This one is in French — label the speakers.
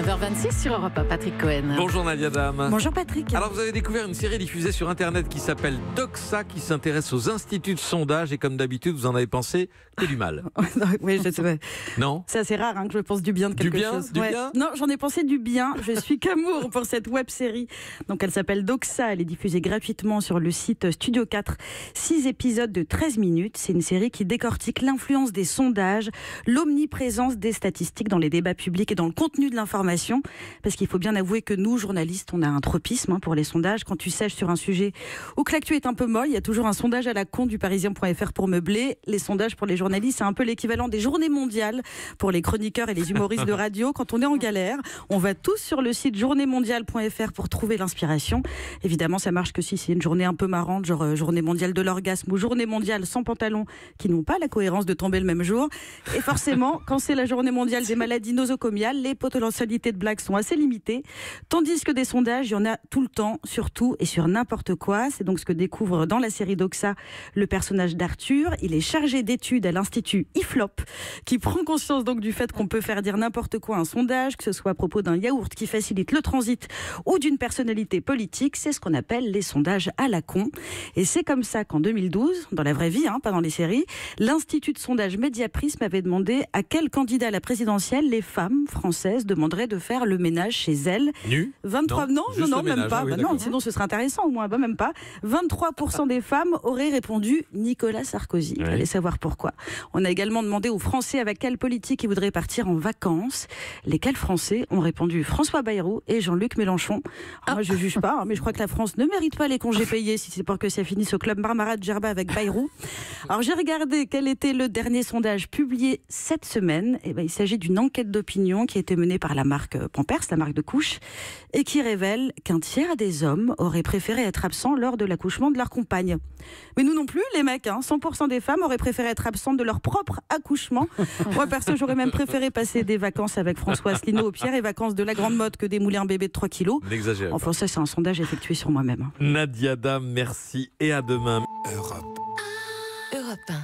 Speaker 1: 9h26 sur Europe 1, Patrick Cohen.
Speaker 2: Bonjour Nadia Dame.
Speaker 1: Bonjour Patrick.
Speaker 2: Alors vous avez découvert une série diffusée sur internet qui s'appelle Doxa, qui s'intéresse aux instituts de sondage et comme d'habitude vous en avez pensé que du mal.
Speaker 1: Oui, je sais.
Speaker 2: Non.
Speaker 1: C'est assez rare que je pense du bien de quelque chose.
Speaker 2: Du bien.
Speaker 1: Non, j'en ai pensé du bien. Je suis qu'amour pour cette web série. Donc elle s'appelle Doxa. Elle est diffusée gratuitement sur le site Studio 4. 6 épisodes de 13 minutes. C'est une série qui décortique l'influence des sondages, l'omniprésence des statistiques dans les débats publics et dans le contenu de l'information. Parce qu'il faut bien avouer que nous, journalistes, on a un tropisme pour les sondages. Quand tu sèches sur un sujet ou que l'actu est un peu molle, il y a toujours un sondage à la con du Parisien.fr pour meubler. Les sondages pour les journalistes, c'est un peu l'équivalent des journées mondiales pour les chroniqueurs et les humoristes de radio. Quand on est en galère, on va tous sur le site journéemondiale.fr pour trouver l'inspiration. Évidemment, ça marche que si c'est une journée un peu marrante, genre journée mondiale de l'orgasme ou journée mondiale sans pantalon, qui n'ont pas la cohérence de tomber le même jour. Et forcément, quand c'est la journée mondiale des maladies nosocomiales, les potentialités de blagues sont assez limitées. Tandis que des sondages, il y en a tout le temps, sur tout et sur n'importe quoi. C'est donc ce que découvre dans la série Doxa le personnage d'Arthur. Il est chargé d'études à l'Institut IFLOP, qui prend conscience donc du fait qu'on peut faire dire n'importe quoi à un sondage, que ce soit à propos d'un yaourt qui facilite le transit ou d'une personnalité politique. C'est ce qu'on appelle les sondages à la con. Et c'est comme ça qu'en 2012, dans la vraie vie, pas dans les séries, l'Institut de sondage Mediaprism avait demandé à quel candidat à la présidentielle les femmes françaises demanderaient de faire le ménage chez elles.
Speaker 2: Nu
Speaker 1: 23, non, même
Speaker 2: ménage,
Speaker 1: pas.
Speaker 2: oui,
Speaker 1: Non, sinon ce serait intéressant au moins. Même pas. 23% des femmes auraient répondu Nicolas Sarkozy. Il fallait savoir pourquoi. On a également demandé aux Français avec quel politique ils voudraient partir en vacances. Lesquels Français ont répondu François Bayrou et Jean-Luc Mélenchon. Alors, moi, je juge pas, mais je crois que la France ne mérite pas les congés payés si c'est pour que ça finisse au club Marmara de Djerba avec Bayrou. Alors, j'ai regardé quel était le dernier sondage publié cette semaine. Il s'agit d'une enquête d'opinion qui a été menée par la marque Pampers, la marque de couches, et qui révèle qu'un tiers des hommes auraient préféré être absents lors de l'accouchement de leur compagne. Mais nous non plus, les mecs, 100% des femmes auraient préféré être absentes de leur propre accouchement. Moi, perso, j'aurais même préféré passer des vacances avec François Asselineau au Pierre et vacances de la grande mode que d'émouler un bébé de 3 kilos.
Speaker 2: N'exagérez pas.
Speaker 1: Enfin, ça, c'est un sondage effectué sur moi-même.
Speaker 2: Nadia Dame, merci et à demain.
Speaker 3: Europe 1.